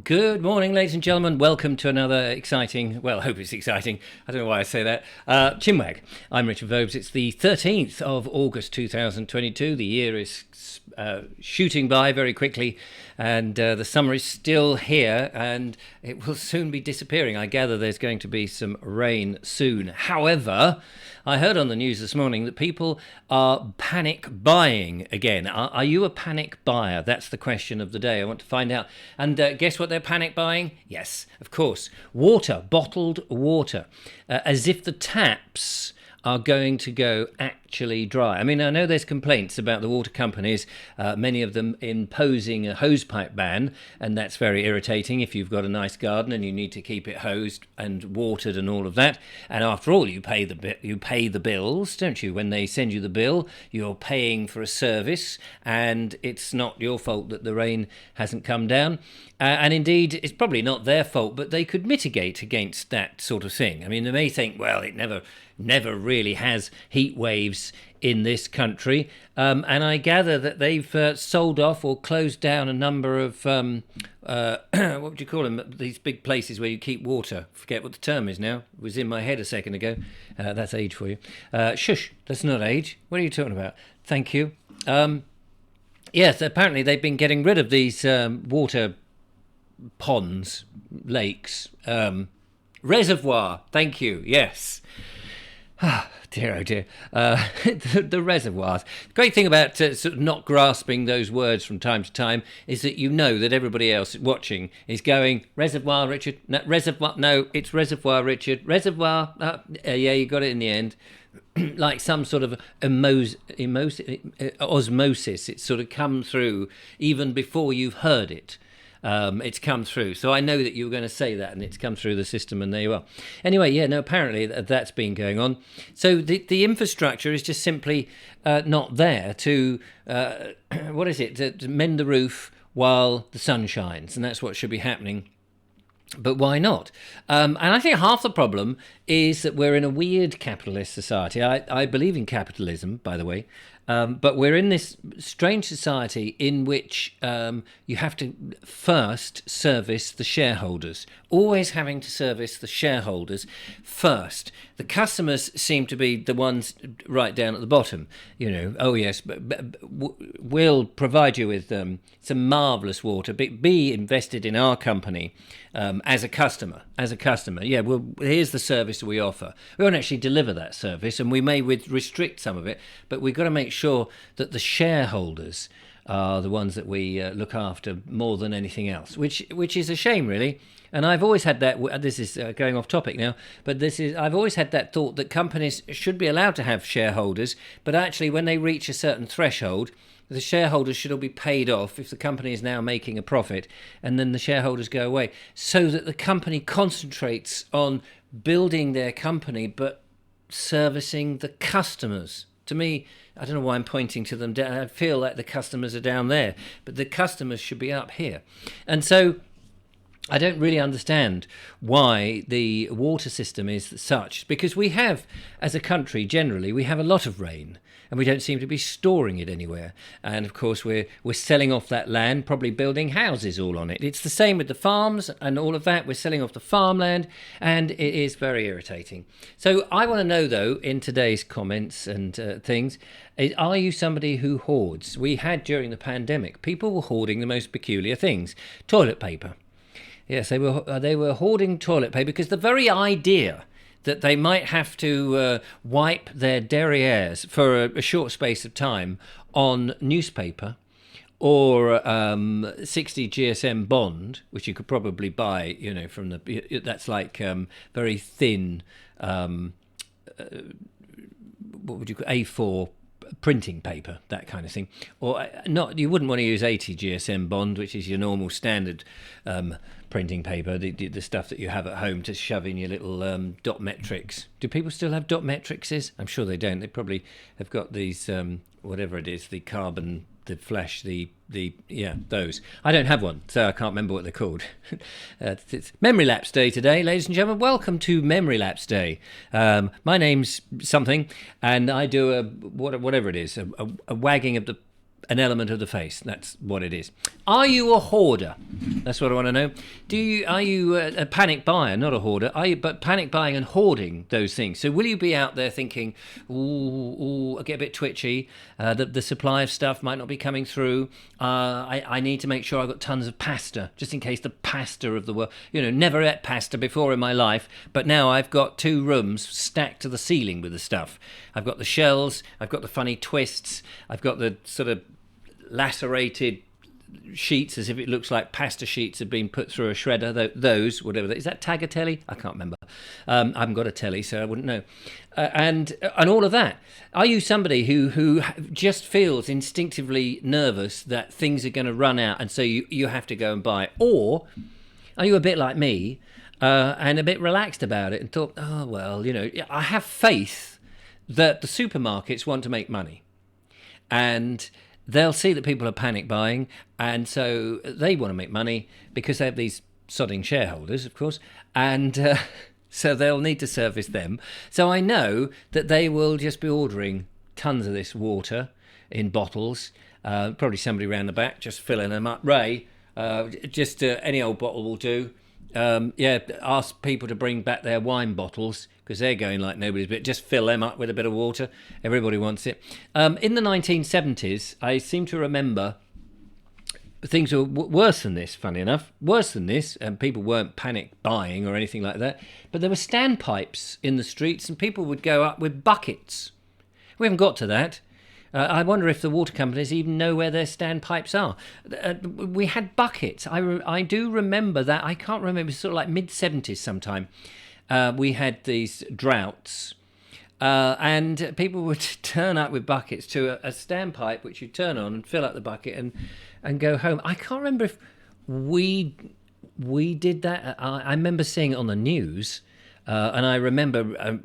Good morning, ladies and gentlemen. Welcome to another exciting, well, I hope it's exciting. I don't know why I say that. ChinWag. I'm Richard Vobes. It's the 13th of August 2022. The year is shooting by very quickly, and the summer is still here, and it will soon be disappearing. I gather there's going to be some rain soon. However, I heard on the news this morning that people are panic buying again. Are you a panic buyer? That's the question of the day. I want to find out. And guess what they're panic buying? Yes, of course. Water, bottled water. As if the taps are going to go actually dry. I mean, I know there's complaints about the water companies, many of them imposing a hosepipe ban, and that's very irritating if you've got a nice garden and you need to keep it hosed and watered and all of that. And after all, you pay the bills, don't you? When they send you the bill, you're paying for a service, and it's not your fault that the rain hasn't come down. And indeed, it's probably not their fault, but they could mitigate against that sort of thing. I mean, they may think, well, it never really has heat waves in this country. And I gather that they've sold off or closed down a number of, what would you call them, these big places where you keep water. Forget what the term is now. It was in my head a second ago. That's age for you. Shush, that's not age. What are you talking about? Thank you. Yes, apparently they've been getting rid of these water ponds, lakes, reservoir. Thank you. Yes. Ah, dear, oh dear. The reservoirs. The great thing about sort of not grasping those words from time to time is that you know that everybody else watching is going, reservoir, Richard. No, reservoir. No, it's reservoir, Richard. Reservoir. Yeah, you got it in the end. Like some sort of osmosis. It's sort of come through even before you've heard it. It's come through. So I know that you were going to say that, and it's come through the system, and there you are. Anyway, yeah, no, apparently that's been going on. So the infrastructure is just simply not there to, what is it, to mend the roof while the sun shines, and that's what should be happening. But why not? And I think half the problem is that we're in a weird capitalist society. I believe in capitalism, by the way. But we're in this strange society in which you have to first service the shareholders, always having to service the shareholders first. The customers seem to be the ones right down at the bottom. You know, oh yes, we'll provide you with some marvellous water. Be invested in our company as a customer. Yeah, well, here's the service we offer. We won't actually deliver that service, and we may restrict some of it, but we've got to make sure that the shareholders are the ones that we look after more than anything else, which is a shame, really. And I've always had that. This is going off topic now, but I've always had that thought that companies should be allowed to have shareholders, but actually, when they reach a certain threshold, the shareholders should all be paid off if the company is now making a profit, and then the shareholders go away, so that the company concentrates on building their company, but servicing the customers. To me, I don't know why I'm pointing to them down. I feel like the customers are down there, but the customers should be up here. And so I don't really understand why the water system is such, because we have, as a country generally, we have a lot of rain, and we don't seem to be storing it anywhere. And of course, we're selling off that land, probably building houses all on it. It's the same with the farms and all of that. We're selling off the farmland, and it is very irritating. So I want to know, though, in today's comments and things, are you somebody who hoards? We had, during the pandemic, people were hoarding the most peculiar things. Toilet paper. Yes, they were hoarding toilet paper because the very idea that they might have to wipe their derrieres for a short space of time on newspaper or 60 GSM bond, which you could probably buy, you know, from that's like very thin, what would you call A4 printing paper, that kind of thing. Or not, you wouldn't want to use 80 GSM bond, which is your normal standard printing paper, the stuff that you have at home to shove in your little dot metrics. Do people still have dot metrics? I'm sure they don't. They probably have got these, whatever it is, the carbon, the flash, those. I don't have one, so I can't remember what they're called. It's Memory Lapse Day today, ladies and gentlemen. Welcome to Memory Lapse Day. My name's something, and I do whatever it is, a wagging of the an element of the face. That's what it is. Are you a hoarder? That's what I want to know. Are you a panic buyer, not a hoarder? But panic buying and hoarding those things? So will you be out there thinking, ooh, I get a bit twitchy. The supply of stuff might not be coming through. I need to make sure I've got tons of pasta, just in case the pasta of the world. Never ate pasta before in my life, but now I've got 2 rooms stacked to the ceiling with the stuff. I've got the shells. I've got the funny twists. I've got the sort of lacerated sheets, as if it looks like pasta sheets have been put through a shredder. Those, whatever. Is that Tagliatelle? I can't remember. I haven't got a telly, so I wouldn't know. And all of that. Are you somebody who just feels instinctively nervous that things are going to run out, and so you have to go and buy? Or are you a bit like me and a bit relaxed about it and thought, oh well, I have faith that the supermarkets want to make money, and they'll see that people are panic buying, and so they want to make money because they have these sodding shareholders, of course, and so they'll need to service them. So I know that they will just be ordering tons of this water in bottles, probably somebody around the back just filling them up. Ray, just any old bottle will do. Ask people to bring back their wine bottles because they're going like nobody's, but just fill them up with a bit of water. Everybody wants it. In the 1970s, I seem to remember things were worse than this, funny enough. Worse than this, and people weren't panic buying or anything like that. But there were standpipes in the streets and people would go up with buckets. We haven't got to that. I wonder if the water companies even know where their standpipes are. We had buckets. I do remember that. I can't remember. It was sort of like mid-70s sometime. We had these droughts. And people would turn up with buckets to a standpipe, which you turn on and fill up the bucket and go home. I can't remember if we did that. I remember seeing it on the news. And I remember...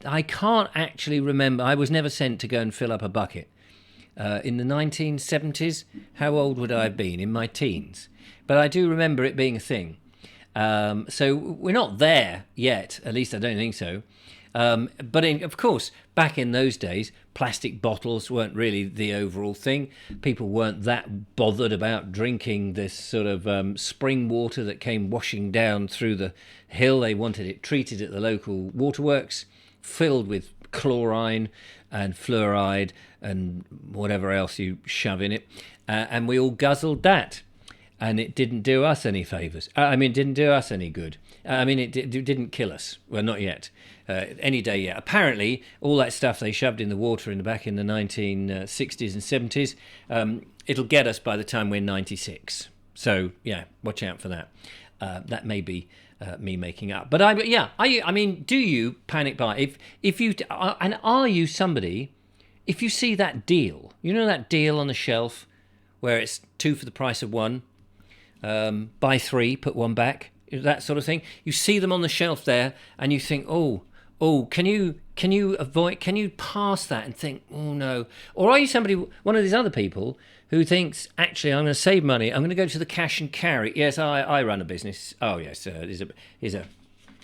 I can't actually remember. I was never sent to go and fill up a bucket. In the 1970s, how old would I have been? In my teens. But I do remember it being a thing. So we're not there yet, at least I don't think so. But of course, back in those days, plastic bottles weren't really the overall thing. People weren't that bothered about drinking this sort of spring water that came washing down through the hill. They wanted it treated at the local waterworks, filled with chlorine and fluoride and whatever else you shove in it. And we all guzzled that. And it didn't do us any favours. It didn't do us any good. It didn't kill us. Well, not yet. Any day yet. Apparently, all that stuff they shoved in the water back in the 1960s and 70s, it'll get us by the time we're 96. So, yeah, watch out for that. That may be me making up. But, do you panic buy? If you and are you somebody, if you see that deal, that deal on the shelf where it's 2 for the price of 1, buy 3, put 1 back, that sort of thing. You see them on the shelf there, and you think, oh, can you pass that and think, oh no? Or are you one of these other people who thinks, actually, I'm going to save money. I'm going to go to the cash and carry. Yes, I run a business. Oh yes, here's a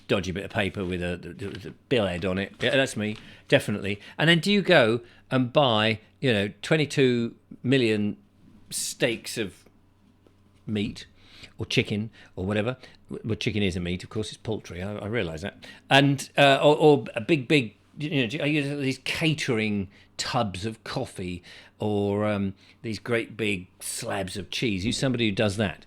dodgy bit of paper with a bill head on it. Yeah, that's me, definitely. And then do you go and buy, 22 million steaks of meat or chicken or whatever? Well, chicken is a meat, of course. It's poultry. I realise that. And or a big these catering tubs of coffee or these great big slabs of cheese. You're somebody who does that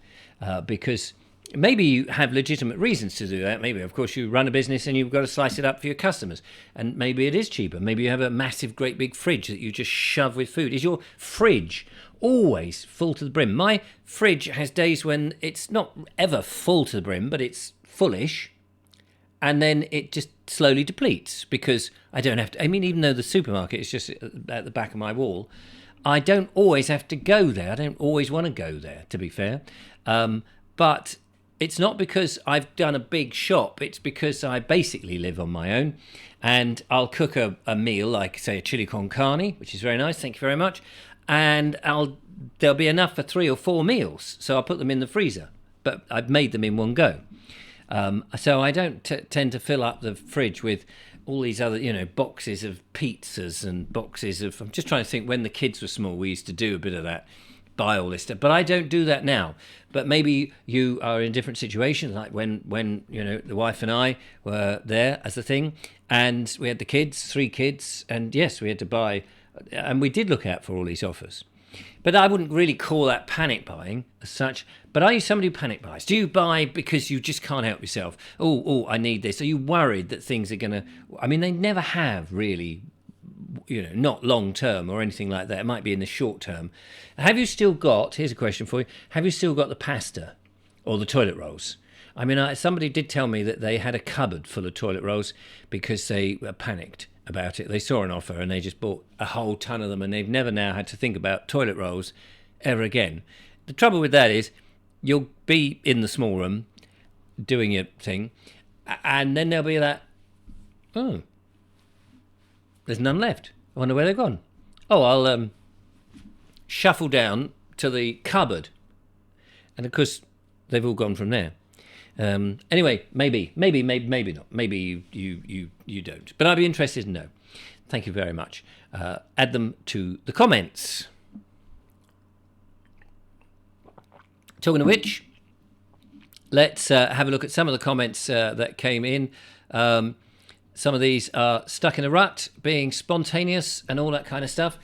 because maybe you have legitimate reasons to do that. Maybe, of course, you run a business and you've got to slice it up for your customers. And maybe it is cheaper. Maybe you have a massive, great big fridge that you just shove with food. Is your fridge always full to the brim? My fridge has days when it's not ever full to the brim, but it's fullish, and then it just slowly depletes because I don't have to. Even though the supermarket is just at the back of my wall, I don't always have to go there. I don't always want to go there, to be fair. But it's not because I've done a big shop. It's because I basically live on my own, and I'll cook a meal like, say, a chili con carne, which is very nice. Thank you very much. And there'll be enough for 3 or 4 meals, so I'll put them in the freezer. But I've made them in one go, so I don't tend to fill up the fridge with all these other, boxes of pizzas and boxes of. I'm just trying to think, when the kids were small, we used to do a bit of that, buy all this stuff. But I don't do that now. But maybe you are in different situations, like when the wife and I were there as a thing, and we had the kids, 3 kids, and yes, we had to buy, and we did look out for all these offers. But I wouldn't really call that panic buying as such. But are you somebody who panic buys? Do you buy because you just can't help yourself? Oh, I need this. Are you worried that things are going to... I mean, they never have really, not long term or anything like that. It might be in the short term. Have you still got... Here's a question for you. Have you still got the pasta or the toilet rolls? I mean, somebody did tell me that they had a cupboard full of toilet rolls because they panicked about it. They saw an offer and they just bought a whole ton of them, and they've never now had to think about toilet rolls ever again. The trouble with that is you'll be in the small room doing your thing, and then there'll be that, oh, there's none left. I wonder where they've gone. Oh, I'll shuffle down to the cupboard, and of course they've all gone from there. Anyway, maybe not. Maybe you don't. But I'd be interested to know. Thank you very much. Add them to the comments. Talking of which, let's have a look at some of the comments that came in. Some of these are stuck in a rut, being spontaneous and all that kind of stuff.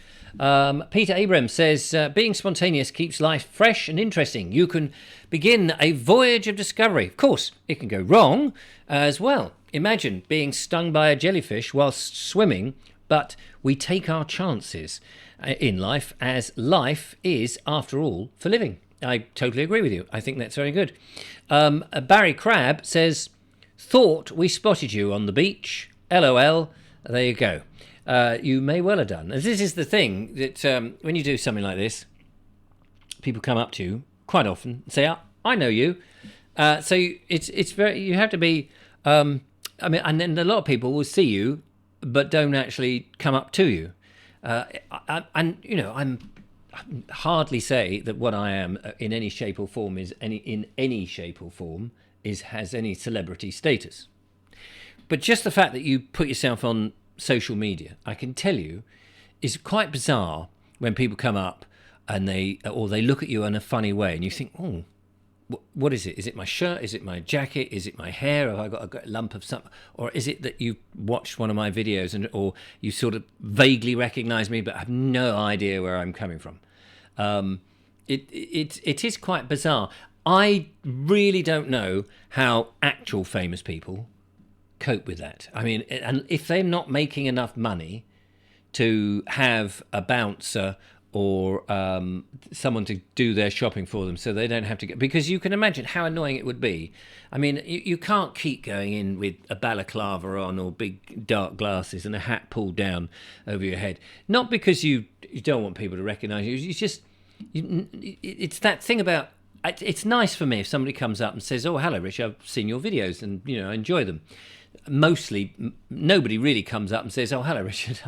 Peter Abrams says, being spontaneous keeps life fresh and interesting. You can begin a voyage of discovery. Of course, it can go wrong as well. Imagine being stung by a jellyfish whilst swimming, but we take our chances in life, as life is, after all, for living. I totally agree with you. I think that's very good. Barry Crabb says, thought we spotted you on the beach. LOL. There you go. You may well have done. This is the thing, that when you do something like this, people come up to you quite often and say, I know you. So it's very, you have to be, and then a lot of people will see you, but don't actually come up to you. I'm hardly say that what I am in any shape or form has any celebrity status. But just the fact that you put yourself on social media, I can tell you, is quite bizarre when people come up and they look at you in a funny way, and you think, oh, what is it? Is it my shirt? Is it my jacket? Is it my hair? Have I got a lump of something? Or is it that you watched one of my videos or you sort of vaguely recognise me but have no idea where I'm coming from? It is quite bizarre. I really don't know how actual famous people cope with that. I mean, and if they're not making enough money to have a bouncer or someone to do their shopping for them, so they don't have to get, because you can imagine how annoying it would be. I mean, you can't keep going in with a balaclava on or big dark glasses and a hat pulled down over your head. Not because you don't want people to recognise you. It's just it's that thing about. It's nice for me if somebody comes up and says, "Oh, hello, Rich. I've seen your videos and I enjoy them." Mostly, nobody really comes up and says, "Oh, hello, Richard.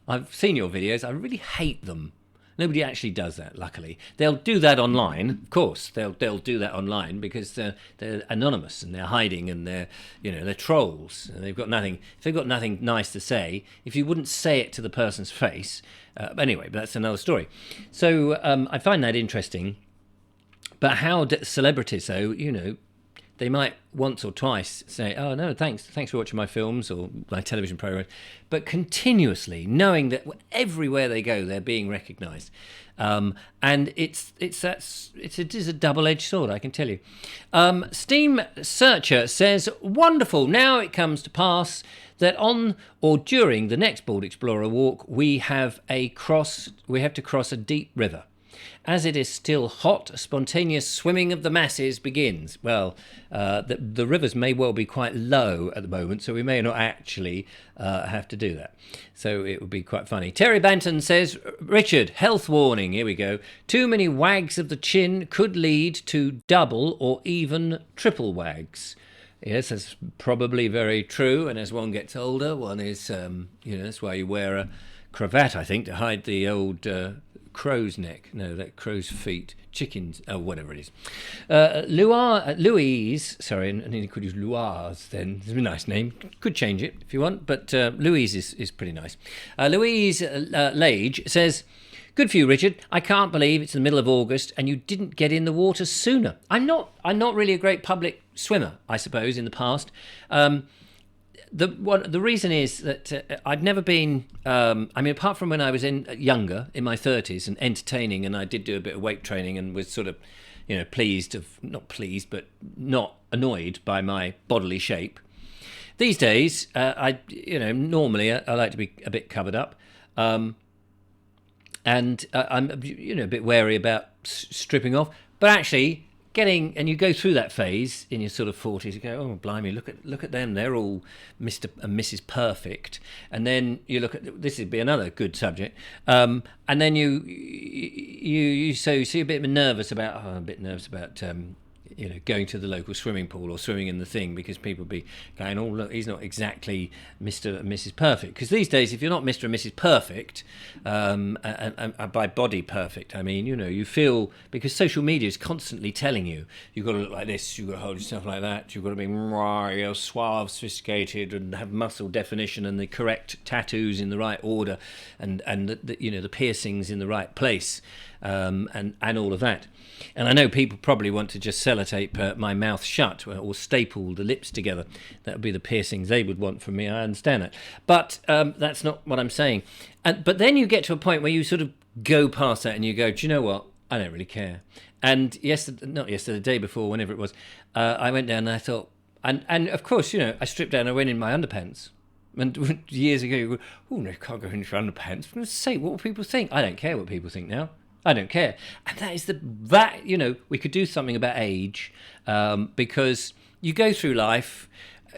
I've seen your videos. I really hate them." Nobody actually does that, luckily. They'll do that online, of course. They'll do that online because they're anonymous and they're hiding and they're trolls. And they've got nothing. If they've got nothing nice to say, if you wouldn't say it to the person's face, anyway, but that's another story. So I find that interesting. But how celebrities, though, they might once or twice say, "Oh no, thanks for watching my films or my television programs," but continuously knowing that everywhere they go, they're being recognised, and it is a double-edged sword, I can tell you. Steam Searcher says, "Wonderful! Now it comes to pass that on or during the next Bald Explorer walk, we have to cross a deep river. As it is still hot, a spontaneous swimming of the masses begins." Well, the rivers may well be quite low at the moment, so we may not actually have to do that. So it would be quite funny. Terry Banton says, "Richard, health warning." Here we go. "Too many wags of the chin could lead to double or even triple wags." Yes, that's probably very true. And as one gets older, one is, that's why you wear a cravat, I think, to hide the old crow's neck. No, that crow's feet. Chickens, whatever it is. Louise, sorry, I nearly could use Louise then. It's a nice name. Could change it if you want, but Louise is pretty nice. Louise Lage says, good for you, Richard. I can't believe it's the middle of August and you didn't get in the water sooner. I'm not really a great public swimmer, I suppose, in the past. The reason is that I've never been. Apart from when I was younger, in my 30s, and entertaining, and I did do a bit of weight training, and was sort of, not pleased, but not annoyed by my bodily shape. These days, normally I like to be a bit covered up, and I'm a bit wary about stripping off. But actually, and you go through that phase in your sort of 40s, you go, oh blimey, look at them, they're all Mr. and Mrs. Perfect, and then you look at, this would be another good subject, and then you see a bit nervous about going to the local swimming pool or swimming in the thing, because people be going, oh look, he's not exactly Mr. and Mrs. Perfect. Because these days, if you're not Mr. and Mrs. Perfect, and by body perfect, I mean, you feel, because social media is constantly telling you, you've got to look like this, you've got to hold yourself like that, you've got to be suave, sophisticated, and have muscle definition and the correct tattoos in the right order, and the piercings in the right place, and all of that. And I know people probably want to just sellotape my mouth shut or staple the lips together. That would be the piercings they would want from me. I understand that. But that's not what I'm saying. But then you get to a point where you sort of go past that and you go, do you know what? I don't really care. And the day before, whenever it was, I went down and I thought, and of course, I stripped down and I went in my underpants. And years ago, you go, oh, no, you can't go into your underpants. For goodness sake, what will people think? I don't care what people think now. I don't care. And that is we could do something about age, because you go through life,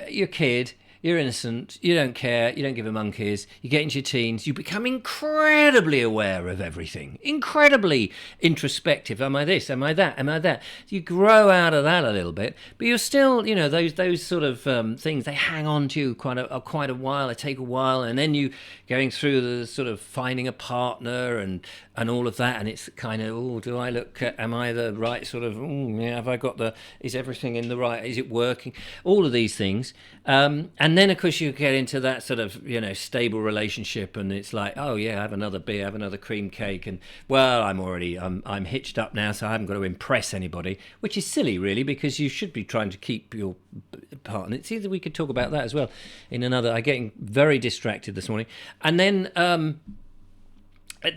you're a kid, you're innocent, you don't care, you don't give a monkeys, you get into your teens, you become incredibly aware of everything, incredibly introspective. Am I this? Am I that? Am I that? You grow out of that a little bit, but you're still, those sort of things, they hang on to you quite a while, they take a while, and then you going through the sort of finding a partner and all of that, and it's kind of, do I look, am I the right sort of, have I got is everything in the right, is it working? All of these things. And then, of course, you get into that sort of, stable relationship, and it's like, oh, yeah, have another beer, have another cream cake, and, well, I'm hitched up now, so I haven't got to impress anybody, which is silly, really, because you should be trying to keep your partner. It's either we could talk about that as well in another. I'm getting very distracted this morning. And then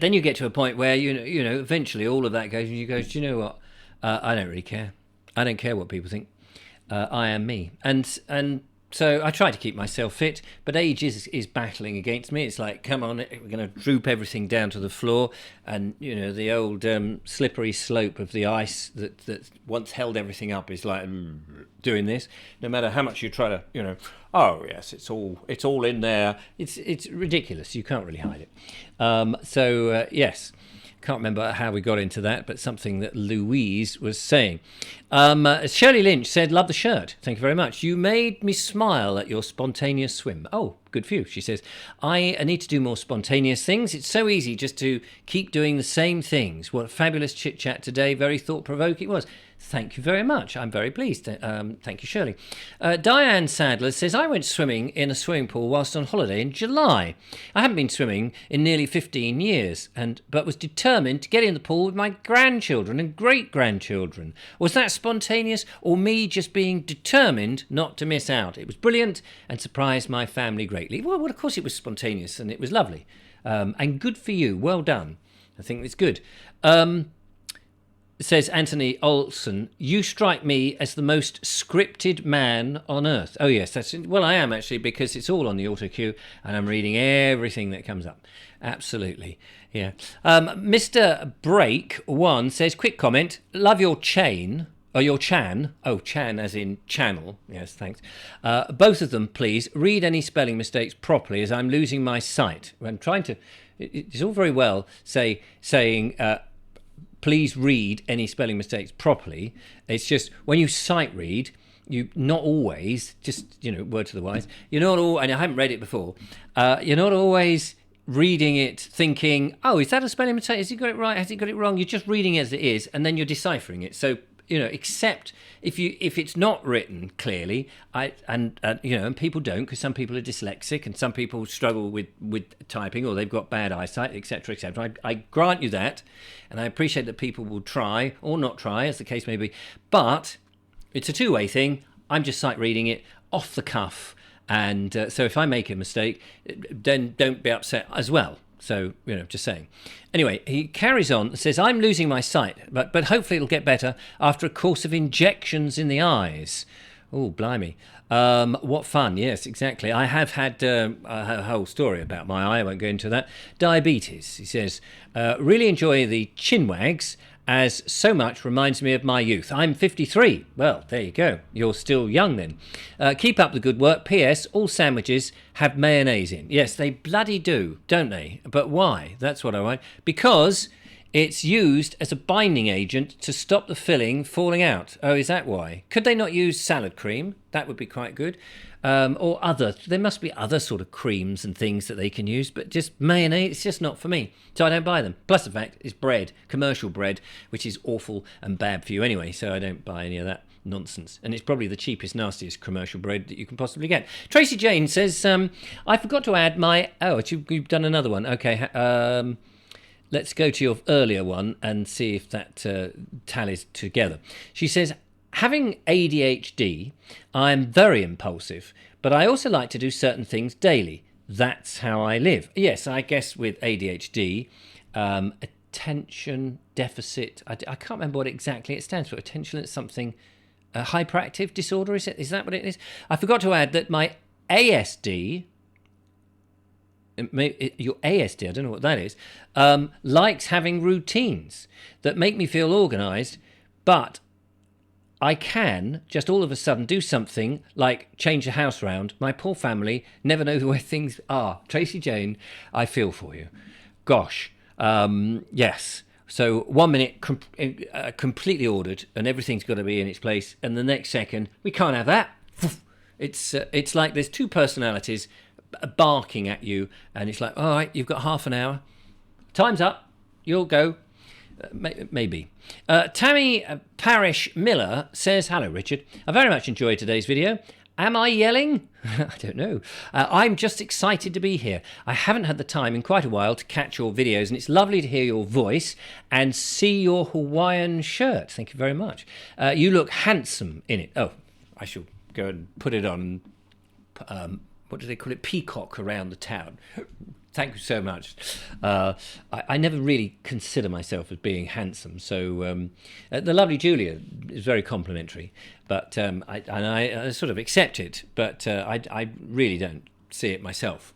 you get to a point where, eventually all of that goes, and you go, do you know what? I don't really care. I don't care what people think. I am me. And so I try to keep myself fit, but age is battling against me. It's like, come on, we're going to droop everything down to the floor, and the old slippery slope of the ice that once held everything up is like doing this. No matter how much you try to, oh yes, it's all in there. It's ridiculous. You can't really hide it. Yes. Can't remember how we got into that, but something that Louise was saying. Shirley Lynch said, love the shirt. Thank you very much. You made me smile at your spontaneous swim. Oh, good for you. She says, I need to do more spontaneous things. It's so easy just to keep doing the same things. What a fabulous chit chat today. Very thought-provoking it was. Thank you very much. I'm very pleased. Thank you, Shirley. Diane Sadler says, I went swimming in a swimming pool whilst on holiday in July. I haven't been swimming in nearly 15 years, but was determined to get in the pool with my grandchildren and great-grandchildren. Was that spontaneous, or me just being determined not to miss out? It was brilliant and surprised my family greatly. Well, of course it was spontaneous, and it was lovely. And good for you. Well done. I think it's good. Says Anthony Olson, you strike me as the most scripted man on earth. Oh, yes, I am actually, because it's all on the auto cue and I'm reading everything that comes up. Absolutely, yeah. Mr. Break1 says, quick comment, love your chain, or your chan. Oh, chan as in channel. Yes, thanks. Both of them, please. Read any spelling mistakes properly, as I'm losing my sight. I'm trying to... It's all very well saying... please read any spelling mistakes properly. It's just when you sight read, you not always, just, word to the wise, you're not all, and I haven't read it before, you're not always reading it thinking, oh, is that a spelling mistake? Has he got it right? Has he got it wrong? You're just reading it as it is, and then you're deciphering it. So, except if it's not written clearly, and people don't, because some people are dyslexic and some people struggle with typing, or they've got bad eyesight, etc., etc. I grant you that, and I appreciate that people will try or not try, as the case may be, but it's a two-way thing. I'm just sight reading it off the cuff, and so if I make a mistake, then don't be upset as well. So, just saying. Anyway, he carries on and says, I'm losing my sight, but hopefully it'll get better after a course of injections in the eyes. Oh, blimey. What fun. Yes, exactly. I have had a whole story about my eye. I won't go into that. Diabetes, he says. Really enjoy the ChinWags, as so much reminds me of my youth. I'm 53. Well, there you go. You're still young then. Keep up the good work. P.S. All sandwiches have mayonnaise in. Yes, they bloody do, don't they? But why? That's what I want. Because it's used as a binding agent to stop the filling falling out. Oh, is that why? Could they not use salad cream? That would be quite good. Or there must be other sort of creams and things that they can use, but just mayonnaise, it's just not for me. So I don't buy them. Plus the fact it's bread, commercial bread, which is awful and bad for you anyway, so I don't buy any of that nonsense. And it's probably the cheapest, nastiest commercial bread that you can possibly get. Tracy Jane says, I forgot to add my... Oh, you've done another one. Okay, let's go to your earlier one and see if that tallies together. She says, having ADHD, I'm very impulsive, but I also like to do certain things daily. That's how I live. Yes, I guess with ADHD, attention deficit, I can't remember what exactly it stands for. Attention, it's something, hyperactive disorder, is it? Is that what it is? I forgot to add that my ASD... your ASD, I don't know what that is, likes having routines that make me feel organised, but I can just all of a sudden do something like change the house round. My poor family never know where things are. Tracy Jane, I feel for you. Gosh, yes. So 1 minute completely ordered and everything's got to be in its place, and the next second we can't have that. It's like there's two personalities barking at you, and it's like, all right, you've got half an hour. Time's up. You'll go. Maybe. Tammy Parish Miller says, hello, Richard. I very much enjoyed today's video. Am I yelling? I don't know. I'm just excited to be here. I haven't had the time in quite a while to catch your videos, and it's lovely to hear your voice and see your Hawaiian shirt. Thank you very much. You look handsome in it. Oh, I shall go and put it on, what do they call it? Peacock around the town. Thank you so much. I never really consider myself as being handsome, so the lovely Julia is very complimentary, but I sort of accept it, but I really don't see it myself.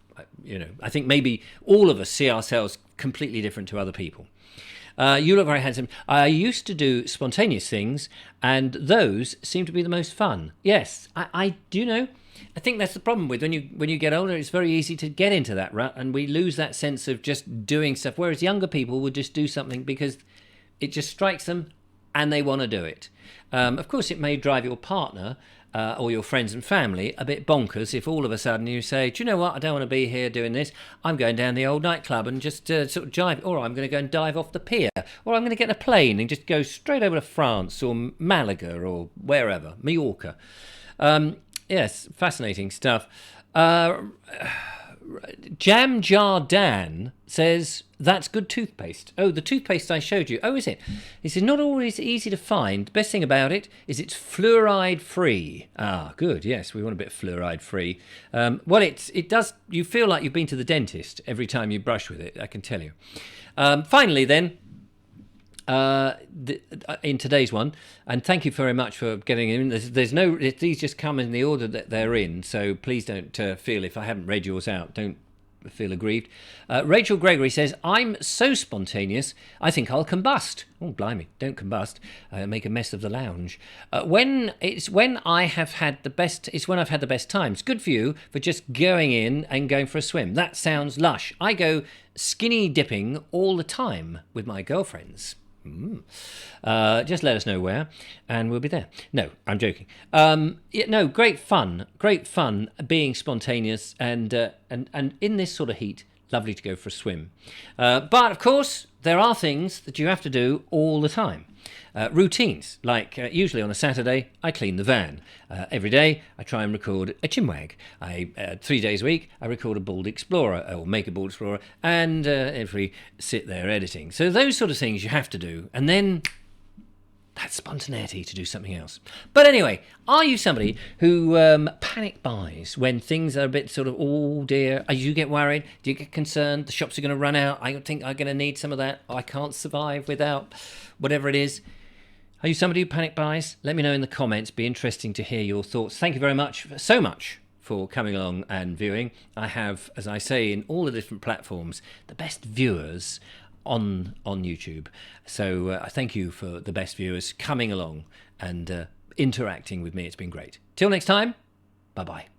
I think maybe all of us see ourselves completely different to other people. You look very handsome. I used to do spontaneous things, and those seem to be the most fun. Yes, I do know. I think that's the problem with when you get older. It's very easy to get into that rut, and we lose that sense of just doing stuff. Whereas younger people would just do something because it just strikes them, and they want to do it. Of course, it may drive your partner or your friends and family a bit bonkers if all of a sudden you say, "Do you know what? I don't want to be here doing this. I'm going down the old nightclub and just sort of jive, or I'm going to go and dive off the pier, or I'm going to get a plane and just go straight over to France or Malaga or wherever, Mallorca." Yes, fascinating stuff. Jam Jar Dan says, that's good toothpaste. Oh, the toothpaste I showed you. Oh, is it? He says, not always easy to find. Best thing about it is it's fluoride free. Ah, good. Yes, we want a bit of fluoride free. Well, it does. You feel like you've been to the dentist every time you brush with it, I can tell you. Finally, then, in today's one, and thank you very much for getting in. There's no, these just come in the order that they're in, so please don't feel, if I haven't read yours out, don't feel aggrieved. Rachel Gregory says, I'm so spontaneous, I think I'll combust. Oh, blimey, don't combust. Make a mess of the lounge. When I've had the best times. Good for you for just going in and going for a swim. That sounds lush. I go skinny dipping all the time with my girlfriends. Just let us know where, and we'll be there. No, I'm joking. Great fun being spontaneous, and in this sort of heat, Lovely to go for a swim. But of course, there are things that you have to do all the time. Routines, like usually on a Saturday, I clean the van. Every day, I try and record a ChinWag. 3 days a week, I record a Bald Explorer, or make a Bald Explorer, and every sit there editing. So those sort of things you have to do, and then that's spontaneity to do something else. But anyway, are you somebody who panic buys when things are a bit sort of, oh dear, you get worried? Do you get concerned? The shops are going to run out. I think I'm going to need some of that. I can't survive without whatever it is. Are you somebody who panic buys? Let me know in the comments. Be interesting to hear your thoughts. Thank you very much, so much for coming along and viewing. I have, as I say, in all the different platforms, the best viewers on YouTube. So I thank you for the best viewers coming along and interacting with me. It's been great. Till next time, bye-bye.